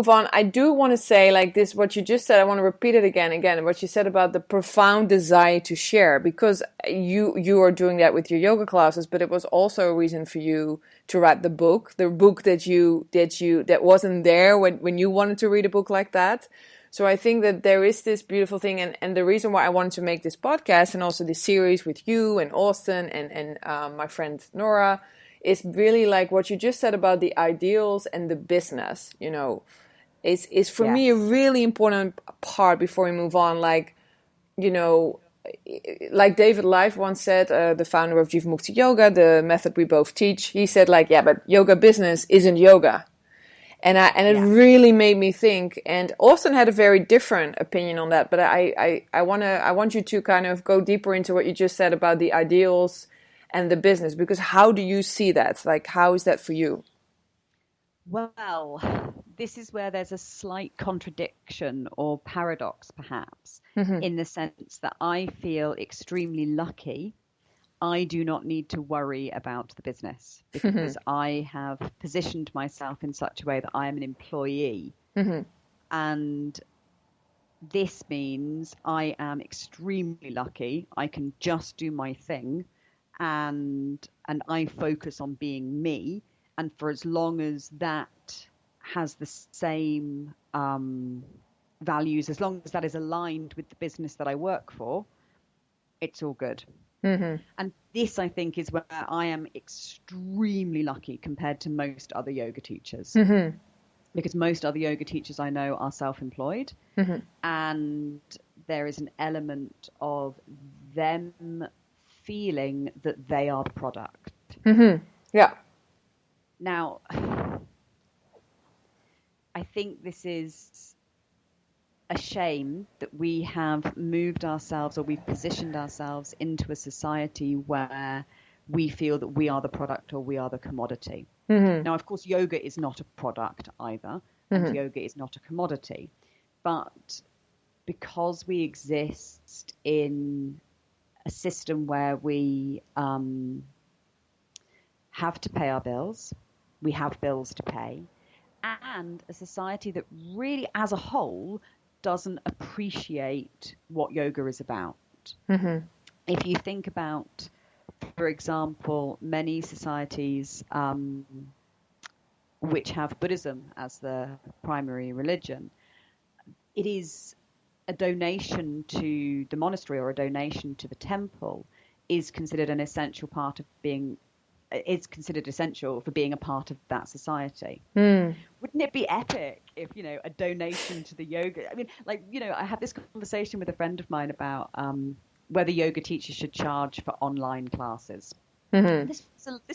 move on, I do want to say like this, what you just said, I want to repeat it again, what you said about the profound desire to share, because you are doing that with your yoga classes, but it was also a reason for you to write the book that wasn't there when you wanted to read a book like that. So I think that there is this beautiful thing, and the reason why I wanted to make this podcast and also this series with you and Austin and my friend Nora is really like what you just said about the ideals and the business, is for me a really important part before we move on. Like, like David Life once said, the founder of Jivamukti Yoga, the method we both teach, he said like, yeah, but yoga business isn't yoga. And it really made me think, and Austin had a very different opinion on that, but I want you to kind of go deeper into what you just said about the ideals and the business, because how do you see that? Like, how is that for you? Well, this is where there's a slight contradiction or paradox, perhaps, in the sense that I feel extremely lucky. I do not need to worry about the business because I have positioned myself in such a way that I am an employee. And this means I am extremely lucky. I can just do my thing. And I focus on being me, and for as long as that has the same values, as long as that is aligned with the business that I work for, it's all good. And this, I think, is where I am extremely lucky compared to most other yoga teachers, because most other yoga teachers I know are self-employed, and there is an element of them feeling that they are the product. Yeah. Now, I think this is a shame that we have moved ourselves, or we've positioned ourselves into a society where we feel that we are the product or we are the commodity. Now, of course, yoga is not a product either, and yoga is not a commodity. But because we exist in a system where we have to pay our bills, we have bills to pay, and a society that really, as a whole, doesn't appreciate what yoga is about. If you think about, for example, many societies which have Buddhism as the primary religion, it is a donation to the monastery or a donation to the temple is considered an essential part of being, is considered essential for being a part of that society. Wouldn't it be epic if, a donation to the yoga, I mean, like, I had this conversation with a friend of mine about whether yoga teachers should charge for online classes. This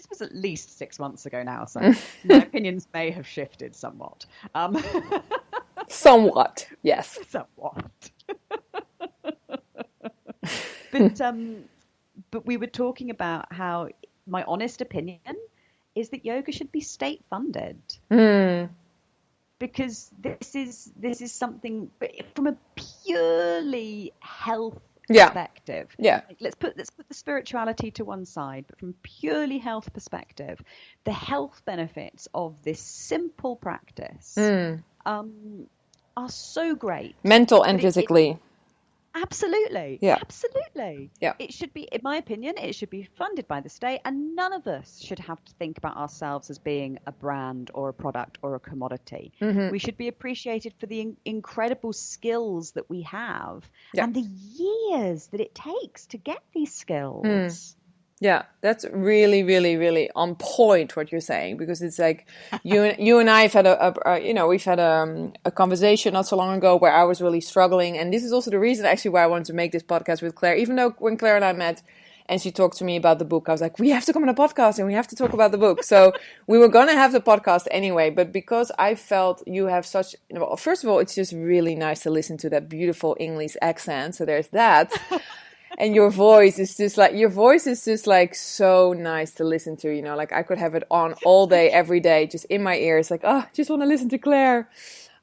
was at least 6 months ago now, so my opinions may have shifted somewhat. Somewhat, yes. Somewhat. But we were talking about how my honest opinion is that yoga should be state funded. Because this is something from a purely health perspective. Like, let's put the spirituality to one side, but from purely health perspective, the health benefits of this simple practice are so great. Mental and physically. Absolutely. Yeah. Absolutely. Yeah. It should be, in my opinion, it should be funded by the state, and none of us should have to think about ourselves as being a brand or a product or a commodity. We should be appreciated for the incredible skills that we have and the years that it takes to get these skills. Yeah, that's really, really, really on point what you're saying, because it's like you and I have had we've had a conversation not so long ago where I was really struggling, and this is also the reason actually why I wanted to make this podcast with Claire. Even though when Claire and I met and she talked to me about the book, I was like, we have to come on a podcast and we have to talk about the book. So we were gonna have the podcast anyway, but because I felt you have such, first of all, it's just really nice to listen to that beautiful English accent. So there's that. And your voice is just like so nice to listen to, like I could have it on all day, every day, just in my ears, like, oh, just want to listen to Claire.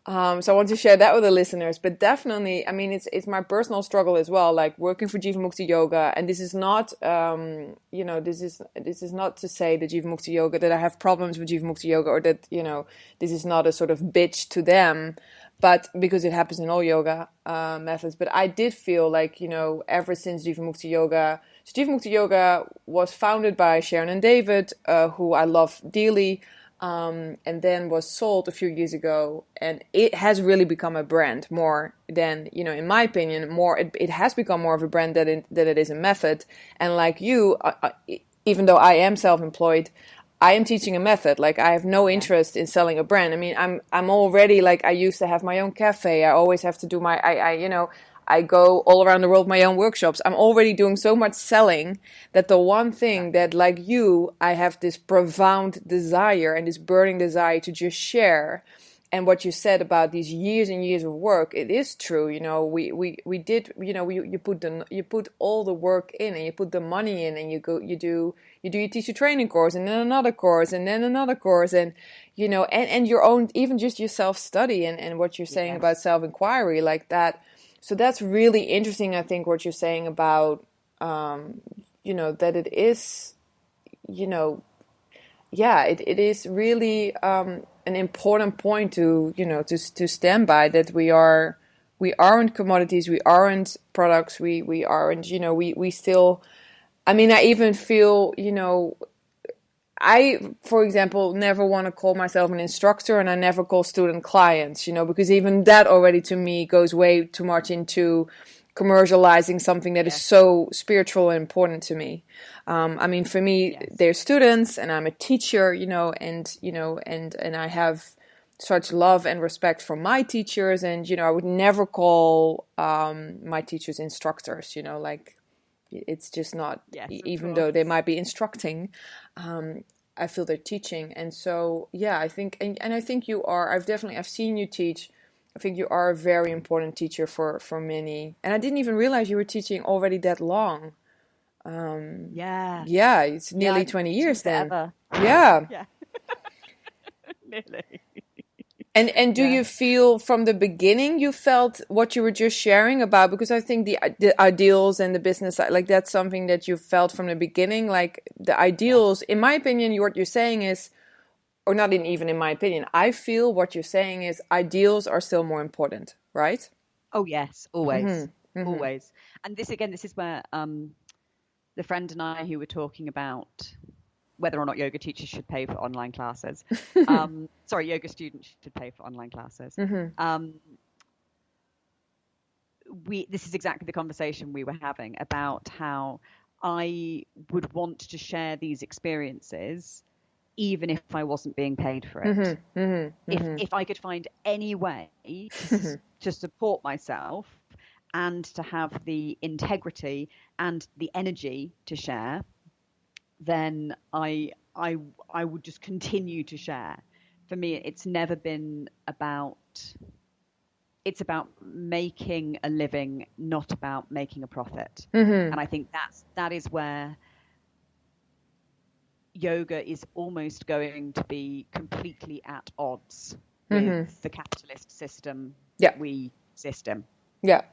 So I want to share that with the listeners, but definitely, I mean, it's my personal struggle as well, like working for Jivamukti Yoga. And this is not, this is not to say that Jivamukti Yoga, that I have problems with Jivamukti Yoga, or that, this is not a sort of bitch to them, but because it happens in all yoga methods. But I did feel like, ever since Jivamukti Yoga, so Jivamukti Yoga was founded by Sharon and David, who I love dearly. And then was sold a few years ago, and it has really become a brand more than, in my opinion, it has become more of a brand than it is a method. And like you, even though I am self-employed, I am teaching a method. Like, I have no interest in selling a brand. I mean, I'm already, like, I used to have my own cafe. I always have to do I go all around the world, my own workshops. I'm already doing so much selling that the one thing that, like you, I have this profound desire and this burning desire to just share. And what you said about these years and years of work, it is true. We did, you put all the work in, and you put the money in, and you do your teacher training course, and then another course, and then another course, and, and your own, even just your self-study and what you're saying about self-inquiry, like that. So that's really interesting, I think, what you're saying about, that it is, it is really an important point to, to stand by, that we aren't commodities, we aren't products, we aren't, we still, I mean, I even feel, I, for example, never want to call myself an instructor, and I never call student clients, because even that already to me goes way too much into commercializing something that is so spiritual and important to me. I mean, for me, they're students, and I'm a teacher, and I have such love and respect for my teachers, and, I would never call my teachers instructors, like, it's just not, even though they might be instructing, I feel they're teaching. And so, I think, and I think you are, I've seen you teach. I think you are a very important teacher for many. And I didn't even realize you were teaching already that long. It's nearly 20 years then. Forever. Yeah. Nearly. And do you feel from the beginning you felt what you were just sharing about? Because I think the ideals and the business, like, that's something that you felt from the beginning. Like, the ideals, in my opinion, what you're saying is, or not even in my opinion, I feel what you're saying is ideals are still more important, right? Oh, yes, always. Always. And this is where the friend and I, who were talking about whether or not yoga teachers should pay for online classes. Yoga students should pay for online classes. This is exactly the conversation we were having about how I would want to share these experiences even if I wasn't being paid for it. If I could find any way to support myself and to have the integrity and the energy to share, then I would just continue to share. For me, it's never been about, it's about making a living, not about making a profit. And I think that is where yoga is almost going to be completely at odds with the capitalist system that we exist in. Yeah.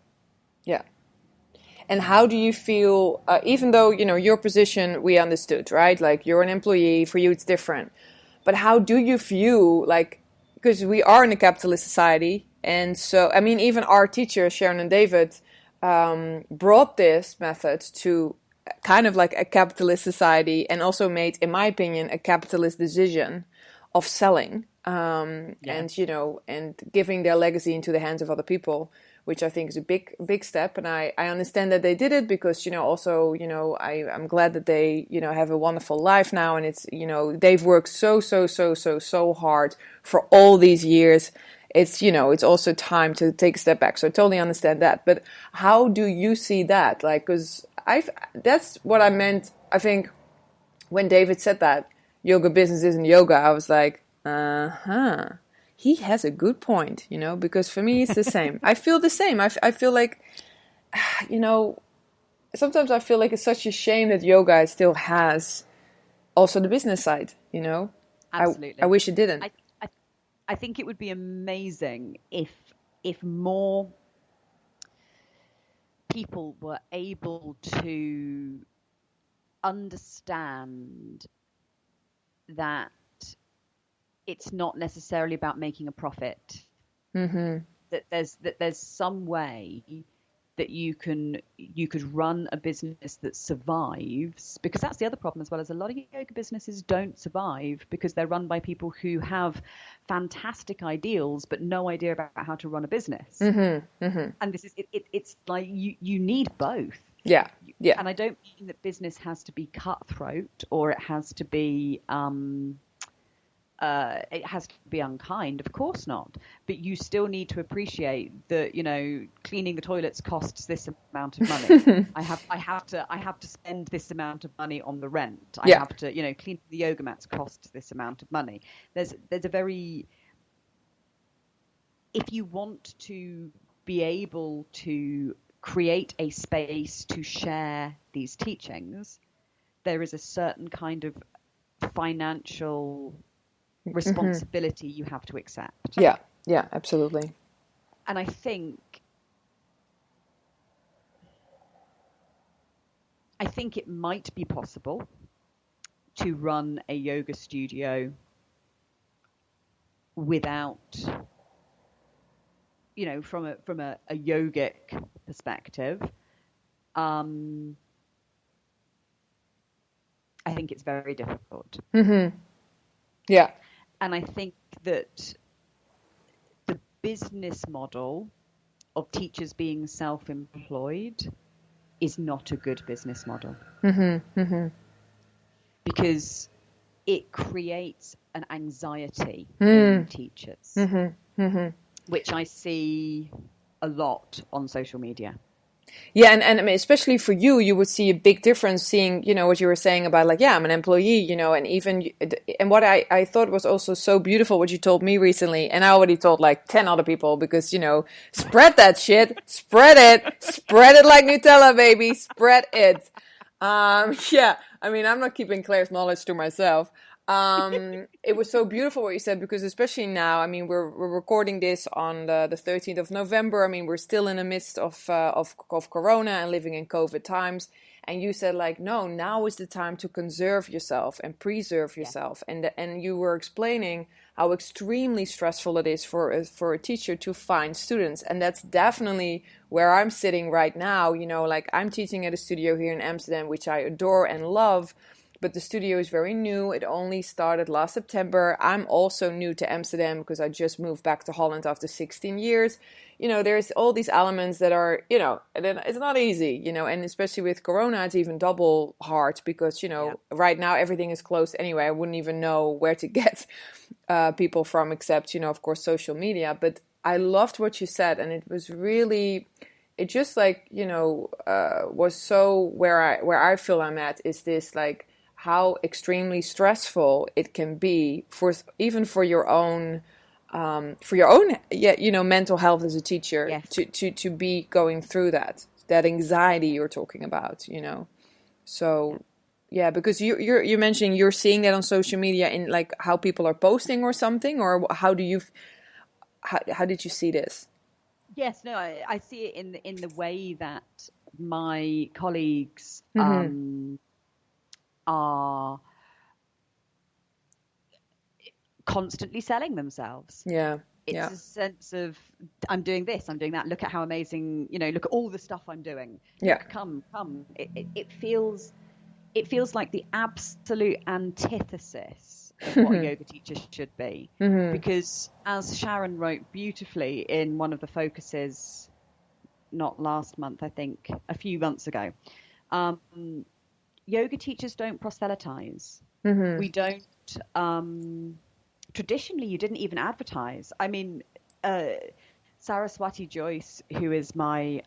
And how do you feel, even though, your position we understood, right? Like, you're an employee, for you it's different. But how do you view, like, because we are in a capitalist society, and so, I mean, even our teachers, Sharon and David, brought this method to kind of like a capitalist society, and also made, in my opinion, a capitalist decision of selling, and, and giving their legacy into the hands of other people, which I think is a big step. And I understand that they did it because, also, I'm glad that they, have a wonderful life now. And it's, they've worked so hard for all these years. It's, it's also time to take a step back. So I totally understand that. But how do you see that? Like, because that's what I meant. I think when David said that yoga business isn't yoga, I was like, he has a good point, because for me it's the same. I feel the same. I feel like, sometimes I feel like it's such a shame that yoga still has also the business side, Absolutely. I wish it didn't. I think it would be amazing if more people were able to understand that it's not necessarily about making a profit. That there's some way that you could run a business that survives, because that's the other problem as well, as a lot of yoga businesses don't survive because they're run by people who have fantastic ideals but no idea about how to run a business. And this is it's like you need both. Yeah. And I don't mean that business has to be cutthroat or it has to be unkind, of course not. But you still need to appreciate that, cleaning the toilets costs this amount of money. I have to spend this amount of money on the rent. I have to, clean the yoga mats costs this amount of money. There's a very, if you want to be able to create a space to share these teachings, there is a certain kind of financial responsibility you have to accept. Yeah, absolutely. And I think it might be possible to run a yoga studio without, from a yogic perspective. I think it's very difficult. Yeah. And I think that the business model of teachers being self-employed is not a good business model. Because it creates an anxiety in teachers, which I see a lot on social media. Yeah, and I mean, especially for you, you would see a big difference seeing, what you were saying about like, I'm an employee, and even, and what I thought was also so beautiful, what you told me recently, and I already told like 10 other people, because, spread that shit, spread it like Nutella, baby, spread it. Yeah, I mean, I'm not keeping Claire's knowledge to myself. It was so beautiful what you said, because especially now, I mean, we're recording this on the 13th of November. I mean, we're still in the midst of Corona and living in COVID times. And you said like, no, now is the time to conserve yourself and preserve yourself. And you were explaining how extremely stressful it is for a teacher to find students. And that's definitely where I'm sitting right now. Like I'm teaching at a studio here in Amsterdam, which I adore and love. But the studio is very new. It only started last September. I'm also new to Amsterdam because I just moved back to Holland after 16 years. There's all these elements that are, it's not easy, and especially with Corona, it's even double hard because, right now everything is closed anyway. I wouldn't even know where to get people from except, of course, social media. But I loved what you said, and it was really... It just like, was so where I feel I'm at is this like, how extremely stressful it can be for your own mental health as a teacher. To be going through that anxiety you're talking about, so because you're mentioning you're seeing that on social media in like how people are posting or something, or how did you see this? Yes, no, I see it in the way that my colleagues are constantly selling themselves. It's a sense of, I'm doing this, I'm doing that, look at how amazing, look at all the stuff I'm doing. Come. It feels like the absolute antithesis of what a yoga teacher should be. Because as Sharon wrote beautifully in one of the focuses, not last month, I think, a few months ago, yoga teachers don't proselytize. We don't, traditionally you didn't even advertise. I mean, Saraswati Joyce, who is my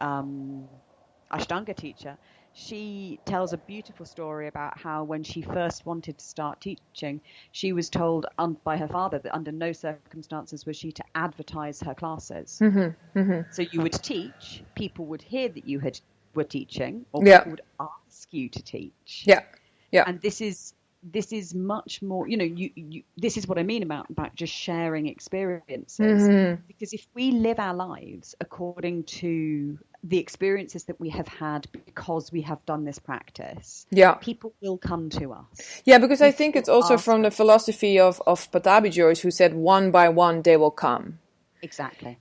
Ashtanga teacher, she tells a beautiful story about how when she first wanted to start teaching, she was told by her father that under no circumstances was she to advertise her classes. So you would teach, people would hear that you were teaching, or people would ask you to teach. And this is this is much more, this is what I mean about just sharing experiences. Because if we live our lives according to the experiences that we have had because we have done this practice, people will come to us. Yeah, because I think it's also from the philosophy of Patabi Joyce, who said, one by one they will come. Exactly.